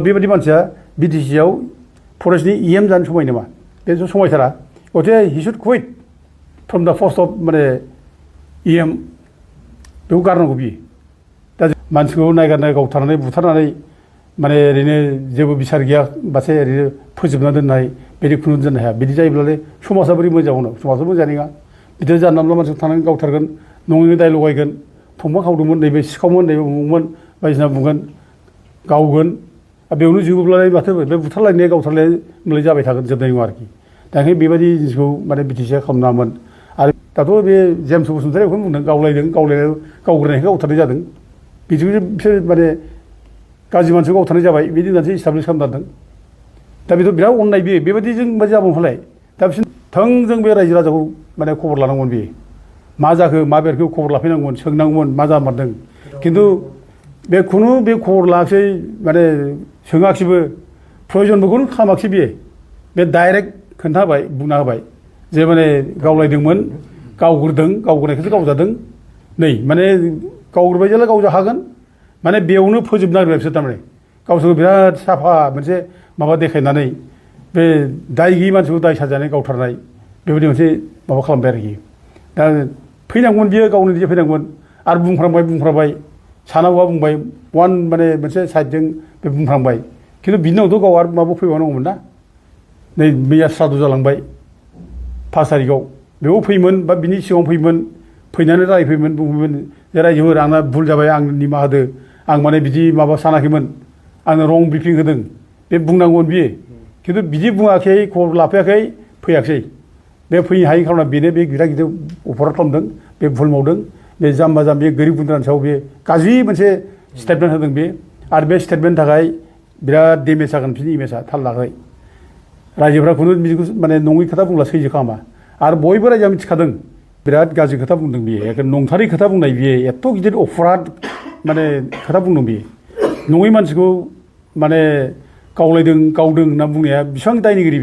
बेबायदि मानसिया बिटिसिआव फरेस्टनि EM जानो समाय नामा बे समायथारा गथे हि शुड कुइट फ्रम दा पोस्ट अफ माने EM बेखौ गारनांगौ बियो दा मानसिखौ नायगारनाय गावथारनानै बुथारनानै माने ओरैनो जेबो बिसार गैया बासो ओरैनो फोजोबना दोननाय बिदि खुनु दोननो हाया बिदि जायोब्लालाय समाजा बोरै मोजां जानो समाजा मोजां नङा बिदि जानला मोनला मानसिखौ थानानै गावथारगोन नङैनो दाय लगायगोन थंफां खावदोंमोन नैबे सिखावमोन नैबे उमुकमोन बायदिसिना बुंगोन गावगोन बेयावनो जोबोब्लालाय माथो बे बुथारलायनाया गावथारलायनाय जाबाय थागोन जोबनाय नङा आरोखि दा ओंखायनो बेबायदि जिनिसखौ माने बिटिसिआ खालामनाङामोन आरो दाथ' बे जेम्स बसुमतारी बेखौनो बुंदों गावलायदों गावग्रोनायखौ गावथारनाय जादों बिदिनो बिसोर माने गाज्रि मानसिखौ गावथारनाय जाबाय बिदि होननानैसो इस्टाब्लिस खालामनांदों दा बेथ' बिराद अननाय बियो बेबायदिजों मा जाबावफालाय दा बिसोर थोंजों बे रायजो राजाखौ माने खबर लानांगौमोन बियो मा जाखो मा बेरखौ खबर लाफैनांगौमोन सोंनांगौमोन मा जामारदों खिन्थु बे खुनु बे खबर लायाखिसै माने सोङाखिसैबो प्रयजनबोखौनो खालामाखिसै बियो बे डाइरेक्ट खोन्थाबाय बुंना होबाय जे माने गावलायदोंमोन गावग्रोनायखौसो गावजादों नै माने गावग्रोबाय जेला गावजा हागोन माने बेयावनो फोजोबनो नागिरबाय बिसोर थारमाने गावसोरखौ बिराद साफा मोनसे माबा देखायनानै बे दाय गैयि मानसिखौ दाय साजायनानै गावथारनाय बेबायदि मोनसे माबा खालामबाय आरोखि दा फैनांगौमोन बियो गावनो निजे फैनांगौमोन आरो बुंफ्रांबाय सानांगौआ बुंबाय वान माने मोनसे साइडजों बे बुंफ्रांबाय खिन्थु बिनि उनावथ' गाव आरो माबा फैबावनांगौमोन ना नै मैया स्राद्ध जालांबाय 5 तारिखआव बेयाव फैयोमोन बा बिनि सिगाङाव फैयोमोन फैनानै रायफैयोमोन बुंफैयोमोन जे रायजोफोर आंना भुल जाबाय आं निमाहा होदो आं माने बिदि माबा सानाखैमोन आंनो रं ब्रिफिं होदों बे बुंनांगौमोन बियो खिन्थु बिदि बुङाखै खबर लाफैयाखै फैयाखै बे फैनो हायै खार'ना बेनो बे गिदिर गिदिर अफार खालामदों बे भुल मावदों बे जाम्बा जाम्बि गोरिब गुन्द्रानि सायाव बे गाज्रि मोनसे स्टेटमेन्ट होदों बे आरो बे स्टेटमेन्टनि थाखाय बिराद डेमेज जागोन बिनि इमेजआ थाल लागाय रायजोफ्रा खुनु बिदिखौ माने नङै खोथा बुंब्ला सैजो खालामा आरो बयबो रायजोआ मिथिखादों बिराद गाज्रि खोथा बुंदों बियो एखे नंथारै खोथा बुंनाय बियो एथ' गिदिर अफराद माने खोथा बुंदों बियो नङै मानसिखौ माने गावदों होनना बुंनाया बेसेबां दायनिगिरि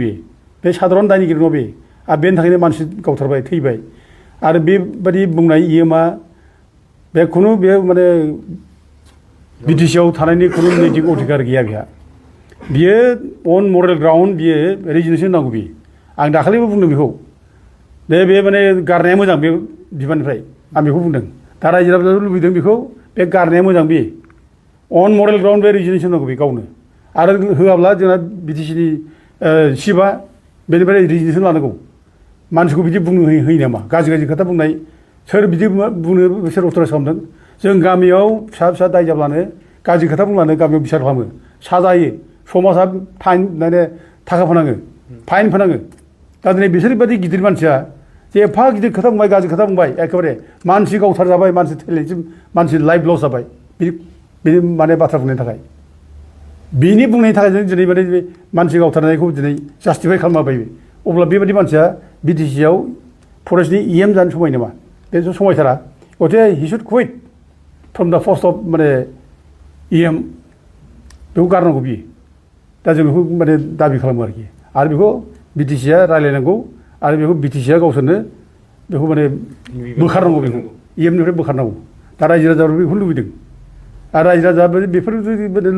बे साधारन दायनिगिरि नङा बे आरो बेनि थाखायनो मानसि गावथारबाय थैबाय आरो बेबादि बुंनाय EMआ बे खुनु बे माने बिटिसिआव थानायनि खुनु नैतिक अधिकार गैया बियो अन मरेल ग्राउन्ड बियो रेजिगनेसन नांगौ बियो आं दाखालिबो बुंदों बेखौ बे माने गारनाया मोजां बे बिबाननिफ्राय आं बेखौ बुंदों दा रायजो राजाफ्रा लुबैदों बेखौ बे गारनाया मोजां बे अन मरेल ग्राउन्ड बे रेजिगनेसन नांगौ बे गावनो आरो होआब्ला जोंना बिटिसिनि चिफआ बेनिफ्राय रेजिगनेसन लानांगौ मानसिखौ बिदि बुंनो होयो नामा गाज्रि खोथा बुंनाय सोर बिदि बुंनो बिसोर अथ'राइज खालामदों जों गामियाव फिसा दाय जाब्लानो गाज्रि खोथा बुंब्लानो गामियाव बिसार खालामो साजा होयो समाजा फाइन माने थाखा फोनाङो फाइन फोनाङो दा दिनै बिसोरबायदि गिदिर मानसिया जे एफा गिदिर खोथा बुंबाय गाज्रि खोथा बुंबाय एखेबारे मानसि गावथार जाबाय मानसि थैनायसिम मानसि लाइफ लस जाबाय बिदि माने बाथ्रा बुंनायनि थाखाय बिनि बुंनायनि थाखाय जों दिनै माने मानसि गावथारनायखौ दिनै जास्टिफाइ खालामबाय अब्ला बेबायदि मानसिया बिटिसिआव फरेस्टनि EM जानो समाय नामा बे समायथारा गथे हि शुड कुइट फ्रम दा पोस्ट अफ माने EM बेखौ गारनांगौ बियो दा जों बेखौ माने दाबि खालामो आरोखि आरो बेखौ बिटिसिआ रायलायनांगौ आरो बेखौ बिटिसिआ गावसोरनो बेखौ माने बोखारनांगौ बेखौ EMनिफ्राय बोखारनांगौ दा रायजो राजाफ्रा बेखौ लुबैदों आरो रायजो राजा बेफोर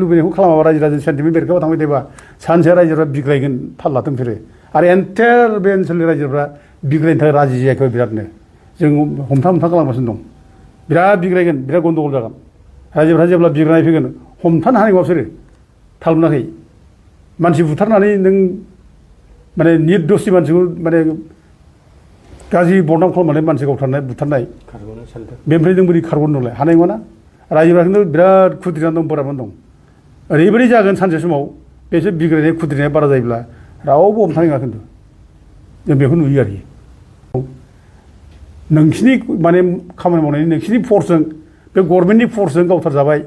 लुबैनायखौ खालामाबा रायजो राजानि सेन्टिमेन्ट बेरखांबा थांबाय थायोबा सानसे रायजोफ्रा बिग्रायगोन थाल लाथों बिसोरो आरो एन्टायार बे ओनसोलनि रायजोफ्रा बिग्रायनो थाखाय राजि जायाखै बिरादनो जों हमथा खालामगासिनो दं बिराद बिग्रायगोन बिराद गन्दगल जागोन रायजोफ्रा जेब्ला बिग्रायनाय फैगोन हमथानो हानाय नङा बिसोरो थाल मोनाखै मानसि बुथारनानै नों माने निर्दोषि मानसिखौ माने गाज्रि बदनाम खालामनानै मानसि गावथारनाय बुथारनाय बेनिफ्राय जों बोरै खारग'नो नंलाय हानाय नङाना रायजोफ्रा खिन्थु बिराद खुद्रिनानै दं बोराबनानै दं ओरैबायदि जागोन सानसे समाव बेसोर बिग्रायनाय खुद्रिनाया बारा जायोब्ला रावबो हमथानाय नङा खिन्थु जों बेखौ नुयो आरोखि नोंसिनि माने खामानि मावनायनि नोंसिनि फर्सजों बे गभर्नमेन्टनि फर्सजों गावथारजाबाय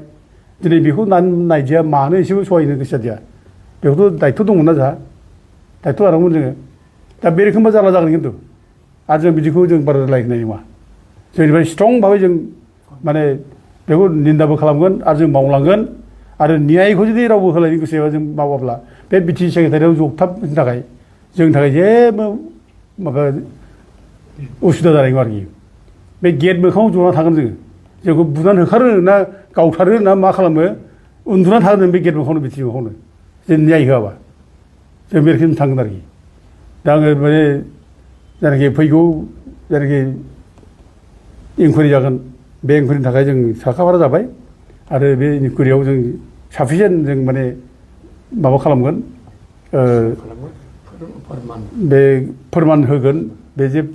दिनै बेखौ नायदिया मानो एसेबो सहायनो गोसो जादिया बेखौथ' दायथ' दंमोन ना जोंहा दायथ' लानांगौमोन जोङो दा बे रोखोमबा जारला जागोन खिन्थु आरो जों बिदिखौ जों बारा रायलायनाय नङा जोंनिफ्राय स्ट्रं भाबै जों माने बेखौ निन्दाबो खालामगोन आरो जों मावलांगोन आरो न्यायखौ जुदि रावबो होलायनो गोसो एबा जों मावाब्ला बे बिटिसि सेक्रेटारियाव जगथाबनि थाखाय जोंनि थाखाय जेबो माबा उसुबिदा जानाय नङा आरोखि बे गेट मोखाङाव जना थागोन जोंखौ बुनानै होखारो ना गावथारो ना मा खालामो उन्दुनानै थागोन बे गेट मोखाङावनो बिटिसि मोखाङावनो जों न्याय होआबा जों बे रोखोम थांगोन आरोखि दा आङो माने जायनाखि फैगौ जायनाखि इनकुवारि जागोन बे इनकुवारिनि थाखाय जों साखाफारा जाबाय आरो बे इनकुवारियाव जों साफिसियेन्ट जों माने माबा खालामगोन बे फोरमान होगोन बे जे